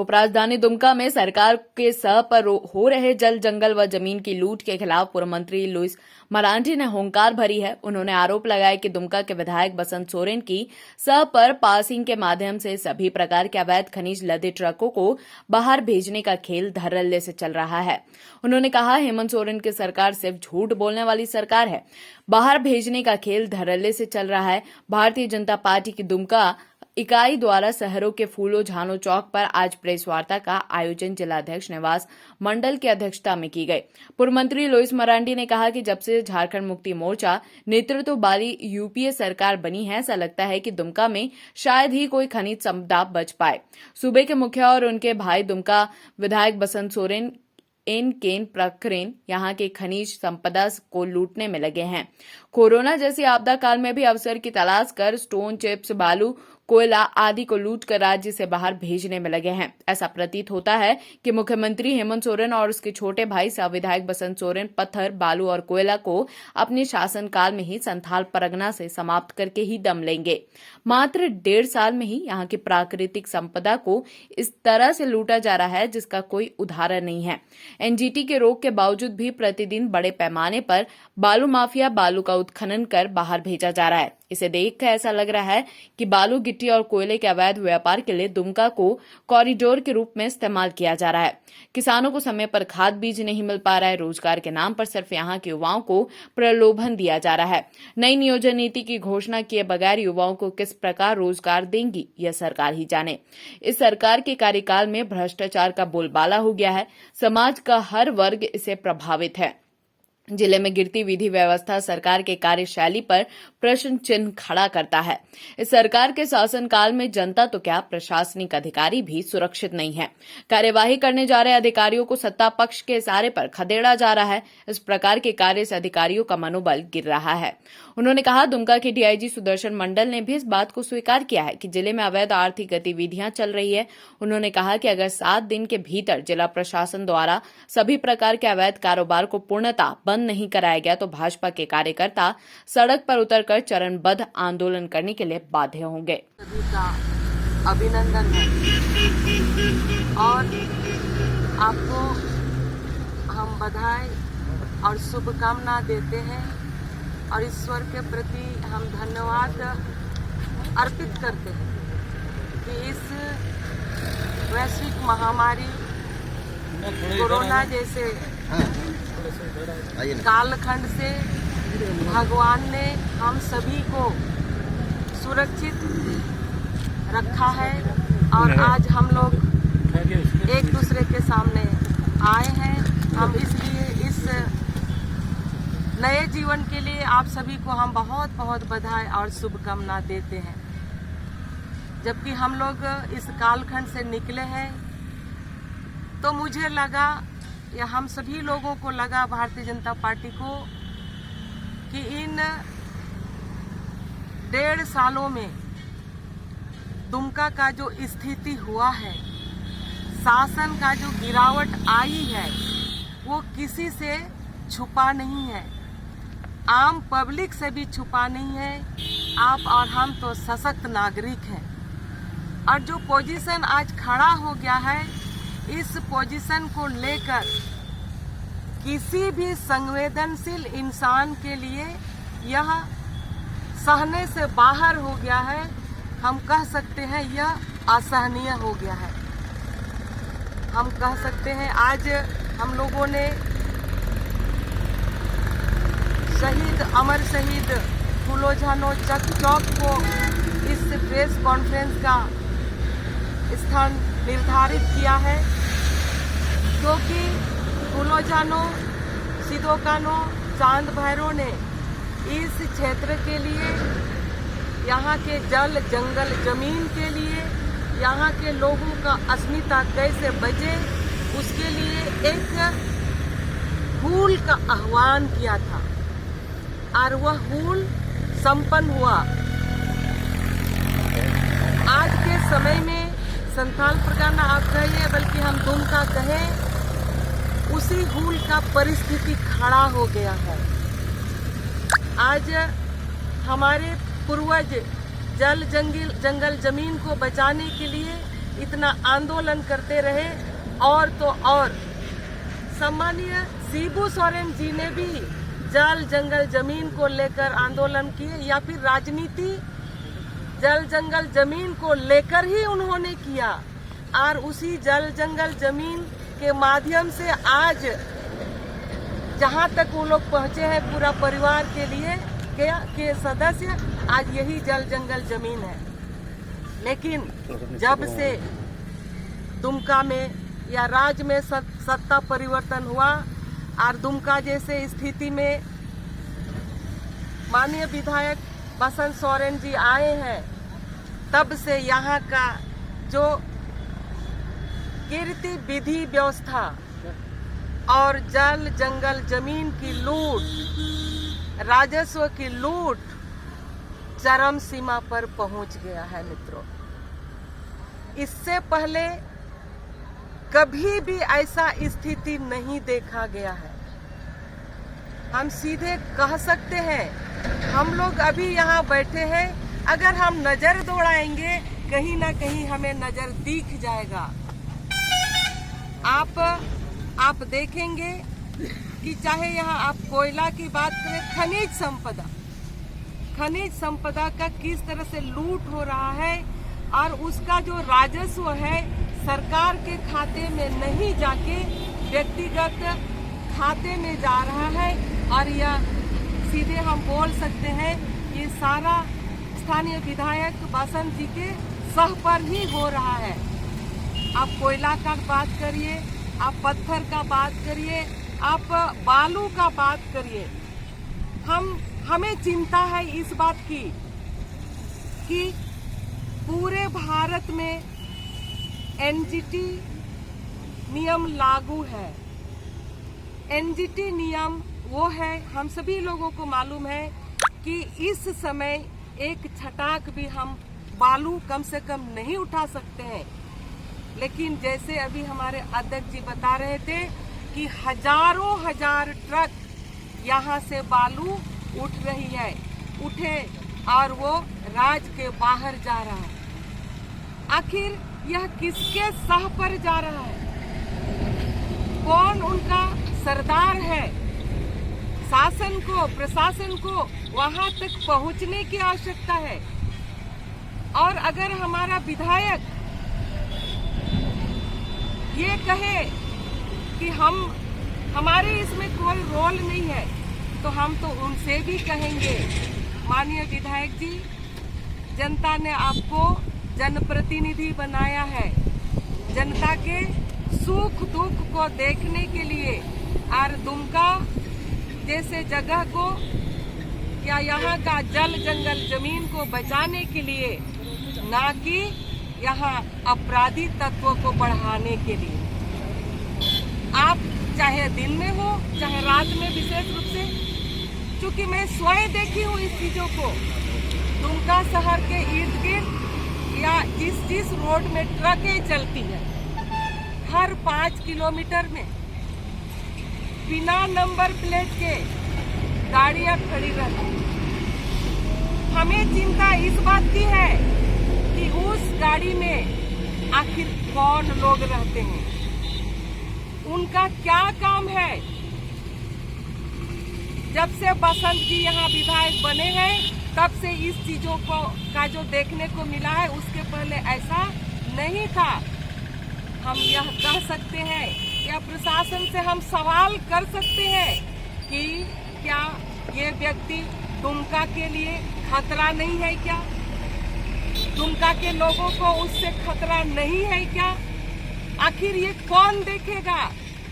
उपराजधानी दुमका में सरकार के सह पर हो रहे जल, जंगल व जमीन की लूट के खिलाफ पूर्व मंत्री लुइस मरांडी ने हुंकार भरी है। उन्होंने आरोप लगाया कि दुमका के विधायक बसंत सोरेन की सह पर पासिंग के माध्यम से सभी प्रकार के अवैध खनिज लदे ट्रकों को बाहर भेजने का खेल धड़ल्ले से चल रहा है। उन्होंने कहा, हेमंत सोरेन की सरकार सिर्फ झूठ बोलने वाली सरकार है। बाहर भेजने का खेल धड़ल्ले से चल रहा है। भारतीय जनता पार्टी की दुमका इकाई द्वारा शहरों के फूलो झानो चौक पर आज प्रेस वार्ता का आयोजन जिलाध्यक्ष निवास मंडल की अध्यक्षता में की गई। पूर्व मंत्री लुइस मरांडी ने कहा कि जब से झारखंड मुक्ति मोर्चा नेतृत्व वाली यूपीए सरकार बनी है, ऐसा लगता है कि दुमका में शायद ही कोई खनिज संपदा बच पाए। सूबे के मुखिया और उनके भाई दुमका विधायक बसंत सोरेन केन प्रकरण यहां के खनिज संपदा को लूटने में लगे हैं। कोरोना जैसी आपदा काल में भी अवसर की तलाश कर स्टोन, चिप्स, बालू, कोयला आदि को लूट कर राज्य से बाहर भेजने में लगे हैं। ऐसा प्रतीत होता है कि मुख्यमंत्री हेमंत सोरेन और उसके छोटे भाई सह विधायक बसंत सोरेन पत्थर, बालू और कोयला को अपने शासनकाल में ही संथाल परगना से समाप्त करके ही दम लेंगे। मात्र 1.5 साल में ही यहाँ की प्राकृतिक संपदा को इस तरह से लूटा जा रहा है जिसका कोई उदाहरण नहीं है। एनजीटी के रोक के बावजूद भी प्रतिदिन बड़े पैमाने पर बालू माफिया बालू का उत्खनन कर बाहर भेजा जा रहा है। इसे देखकर ऐसा लग रहा है कि बालू, गिट्टी और कोयले के अवैध व्यापार के लिए दुमका को कॉरिडोर के रूप में इस्तेमाल किया जा रहा है। किसानों को समय पर खाद बीज नहीं मिल पा रहा है। रोजगार के नाम पर सिर्फ यहाँ के युवाओं को प्रलोभन दिया जा रहा है। नई नियोजन नीति की घोषणा किए बगैर युवाओं को किस प्रकार रोजगार देंगी, यह सरकार ही जाने। इस सरकार के कार्यकाल में भ्रष्टाचार का बोलबाला हो गया है। समाज का हर वर्ग इससे प्रभावित है। जिले में गिरती विधि व्यवस्था सरकार के कार्यशैली पर प्रश्न चिन्ह खड़ा करता है। इस सरकार के शासनकाल में जनता तो क्या, प्रशासनिक अधिकारी भी सुरक्षित नहीं है। कार्यवाही करने जा रहे अधिकारियों को सत्ता पक्ष के इशारे पर खदेड़ा जा रहा है। इस प्रकार के कार्य से अधिकारियों का मनोबल गिर रहा है। उन्होंने कहा, दुमका के डीआईजी सुदर्शन मंडल ने भी इस बात को स्वीकार किया है कि जिले में अवैध आर्थिक गतिविधियां चल रही है। उन्होंने कहा कि अगर 7 दिन के भीतर जिला प्रशासन द्वारा सभी प्रकार के अवैध कारोबार को पूर्णतः बंद नहीं कराया गया तो भाजपा के कार्यकर्ता सड़क पर उतरकर चरणबद्ध आंदोलन करने के लिए बाध्य होंगे। सभी का अभिनंदन है और आपको हम बधाई और शुभकामना देते हैं और ईश्वर के प्रति हम धन्यवाद अर्पित करते हैं कि इस वैश्विक महामारी कोरोना जैसे कालखंड से भगवान ने हम सभी को सुरक्षित रखा है और आज हम लोग एक दूसरे के सामने आए हैं। हम इसलिए इस नए जीवन के लिए आप सभी को हम बहुत बहुत बधाई और शुभकामना देते हैं। जबकि हम लोग इस कालखंड से निकले हैं तो मुझे लगा या हम सभी लोगों को लगा, भारतीय जनता पार्टी को, कि इन 1.5 सालों में दुमका का जो स्थिति हुआ है, शासन का जो गिरावट आई है, वो किसी से छुपा नहीं है, आम पब्लिक से भी छुपा नहीं है। आप और हम तो सशक्त नागरिक हैं और जो पोजीशन आज खड़ा हो गया है, इस पोजीशन को लेकर किसी भी संवेदनशील इंसान के लिए यह सहने से बाहर हो गया है। हम कह सकते हैं यह असहनीय हो गया है। हम कह सकते हैं आज हम लोगों ने शहीद अमर शहीद फूलो झानो चौक को इस प्रेस कॉन्फ्रेंस का स्थान निर्धारित किया है, क्योंकि फूलो झानो, सिदोकानो, चांद भैरव ने इस क्षेत्र के लिए, यहाँ के जल, जंगल, जमीन के लिए, यहाँ के लोगों का अस्मिता कैसे बचे, उसके लिए एक हूल का आह्वान किया था और वह हूल संपन्न हुआ। आज के समय में संथाल परगना आप कहिए, बल्कि हम दुमका कहें, उसी हूल का परिस्थिति खड़ा हो गया है। आज हमारे पूर्वज जल, जंगल, जमीन को बचाने के लिए इतना आंदोलन करते रहे। और तो और सम्मानीय शिबू सोरेन जी ने भी जल जंगल जमीन को लेकर आंदोलन किए, या फिर राजनीति जल जंगल जमीन को लेकर ही उन्होंने किया। और उसी जल जंगल जमीन के माध्यम से आज जहां तक वो लोग पहुंचे हैं, पूरा परिवार के लिए के सदस्य, आज यही जल जंगल जमीन है। लेकिन जब से दुमका में या राज्य में सत्ता परिवर्तन हुआ और दुमका जैसे स्थिति में माननीय विधायक बसंत सोरेन जी आए हैं, तब से यहाँ का जो कीर्ति विधि व्यवस्था और जल जंगल जमीन की लूट, राजस्व की लूट चरम सीमा पर पहुंच गया है मित्रों। इससे पहले कभी भी ऐसा स्थिति नहीं देखा गया है। हम सीधे कह सकते हैं, हम लोग अभी यहाँ बैठे हैं, अगर हम नजर दौड़ाएंगे कहीं ना कहीं हमें नजर दिख जाएगा। आप देखेंगे कि चाहे यहाँ आप कोयला की बात करें, खनिज संपदा का किस तरह से लूट हो रहा है, और उसका जो राजस्व है सरकार के खाते में नहीं जाके व्यक्तिगत खाते में जा रहा है। और यह सीधे हम बोल सकते हैं ये सारा स्थानीय विधायक बसंत जी के सह पर ही हो रहा है। आप कोयला का बात करिए, आप पत्थर का बात करिए, आप बालू का बात करिए। हमें चिंता है इस बात की कि पूरे भारत में एनजीटी नियम लागू है। एनजीटी नियम वो है, हम सभी लोगों को मालूम है कि इस समय एक छटाक भी हम बालू कम से कम नहीं उठा सकते हैं। लेकिन जैसे अभी हमारे अध्यक्ष जी बता रहे थे कि हजारों हजार ट्रक यहाँ से बालू उठ रही है, उठे और वो राज्य के बाहर जा रहा है। आखिर यह किसके सह पर जा रहा है? कौन उनका सरदार है? शासन को, प्रशासन को वहां तक पहुंचने की आवश्यकता है। और अगर हमारा विधायक ये कहे कि हमारे इसमें कोई रोल नहीं है, तो हम तो उनसे भी कहेंगे, माननीय विधायक जी, जनता ने आपको जनप्रतिनिधि बनाया है। जनता के सुख दुख को देखने के लिए और दुमका जैसे जगह को या यहाँ का जल जंगल जमीन को बचाने के लिए, ना कि यहाँ अपराधी तत्वों को बढ़ाने के लिए। आप चाहे दिन में हो चाहे रात में, विशेष रूप से क्योंकि मैं स्वयं देखी हूँ इस चीजों को। दुमका शहर के इर्द गिर्द या जिस रोड में ट्रकें चलती है, हर 5 किलोमीटर में बिना नंबर प्लेट के गाड़ियां खड़ी रहती हैं। हमें चिंता इस बात की है कि उस गाड़ी में आखिर कौन लोग रहते हैं, उनका क्या काम है। जब से बसंत जी यहाँ विधायक बने हैं, तब से इस चीजों का जो देखने को मिला है, उसके पहले ऐसा नहीं था। हम यह कह सकते हैं या प्रशासन से हम सवाल कर सकते हैं कि क्या ये व्यक्ति दुमका के लिए खतरा नहीं है क्या? दुमका के लोगों को उससे खतरा नहीं है क्या? आखिर ये कौन देखेगा,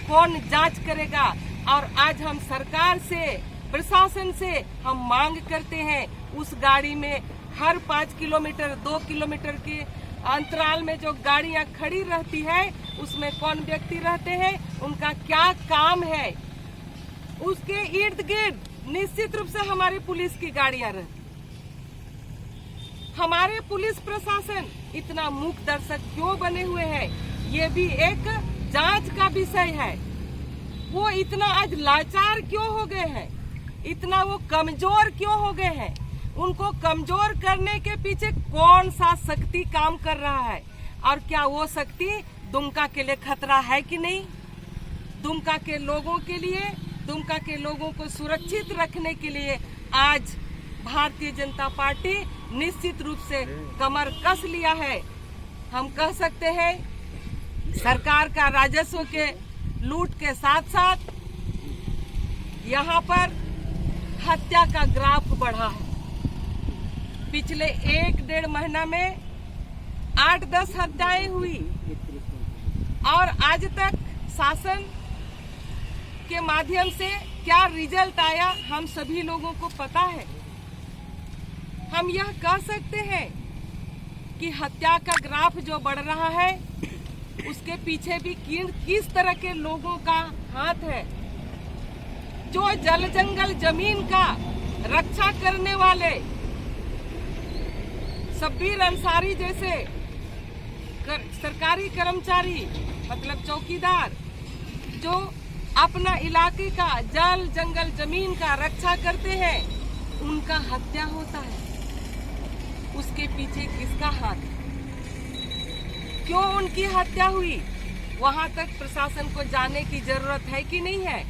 कौन जांच करेगा? और आज हम सरकार से, प्रशासन से हम मांग करते हैं, उस गाड़ी में हर 5 किलोमीटर 2 किलोमीटर के अंतराल में जो गाड़ियां खड़ी रहती है, उसमें कौन व्यक्ति रहते हैं, उनका क्या काम है। उसके इर्द गिर्द निश्चित रूप से हमारी पुलिस की गाड़ियां रहती। हमारे पुलिस प्रशासन इतना मूक दर्शक क्यों बने हुए हैं, ये भी एक जांच का विषय है। वो इतना आज लाचार क्यों हो गए हैं, इतना वो कमजोर क्यों हो गए हैं? उनको कमजोर करने के पीछे कौन सा शक्ति काम कर रहा है? और क्या वो शक्ति दुमका के लिए खतरा है कि नहीं? दुमका के लोगों के लिए, दुमका के लोगों को सुरक्षित रखने के लिए आज भारतीय जनता पार्टी निश्चित रूप से कमर कस लिया है। हम कह सकते हैं सरकार का राजस्व के लूट के साथ साथ यहाँ पर हत्या का ग्राफ बढ़ा है। पिछले 1-1.5 महीना में 8-10 हत्याएं हुई और आज तक शासन के माध्यम से क्या रिजल्ट आया हम सभी लोगों को पता है। हम यह कह सकते हैं कि हत्या का ग्राफ जो बढ़ रहा है उसके पीछे भी किस तरह के लोगों का हाथ है। जो जल जंगल जमीन का रक्षा करने वाले शब्बीर अंसारी जैसे सरकारी कर्मचारी मतलब चौकीदार जो अपना इलाके का जल जंगल जमीन का रक्षा करते हैं उनका हत्या होता है। उसके पीछे किसका हाथ है? क्यों उनकी हत्या हुई? वहां तक प्रशासन को जाने की जरूरत है कि नहीं है?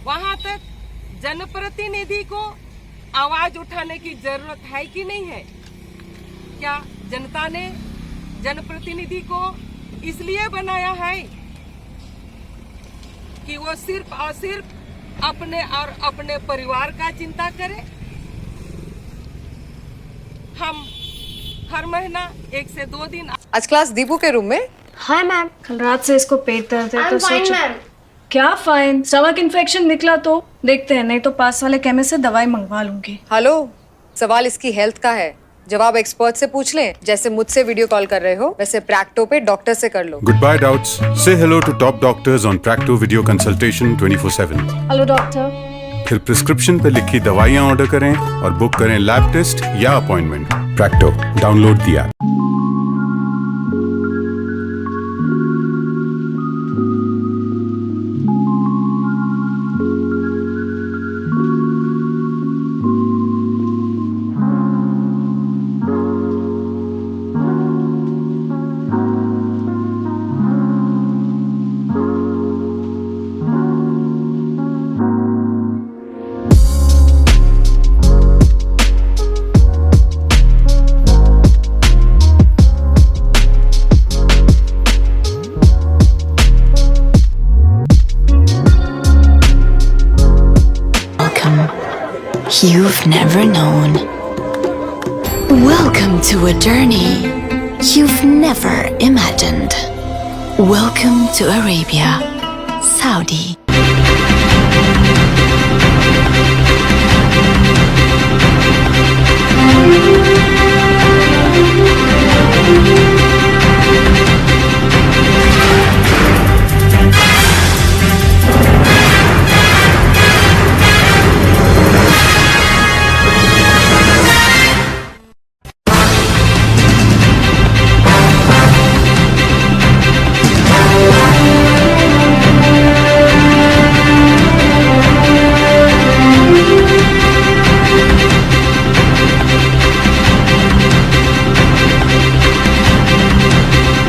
वहां तक जनप्रतिनिधि को आवाज उठाने की जरूरत है कि नहीं है? क्या जनता ने जनप्रतिनिधि को इसलिए बनाया है कि वो सिर्फ और सिर्फ अपने और अपने परिवार का चिंता करे? हम हर महीना 1 से 2 दिन आज क्लास दीपू के रूम में। हाय मैम, कल रात से इसको पेट दर्द है तो फाइन सोचो मैम। क्या फाइन? स्टमक इन्फेक्शन निकला तो देखते हैं, नहीं तो पास वाले केमिस्ट से दवाई मंगवा लूंगी। हेलो, सवाल इसकी हेल्थ का है, जवाब एक्सपर्ट से पूछ लें। जैसे मुझसे वीडियो कॉल कर रहे हो वैसे प्रैक्टो पे डॉक्टर से कर लो। Goodbye doubts. Say hello to top doctors on Practo Video Consultation 24/7. Hello doctor. फिर प्रिस्क्रिप्शन पे लिखी दवाइयाँ ऑर्डर करें और बुक करें लैब टेस्ट या appointment. Practo, download the app. You've never known. Welcome to a journey you've never imagined. Welcome to Arabia, Saudi.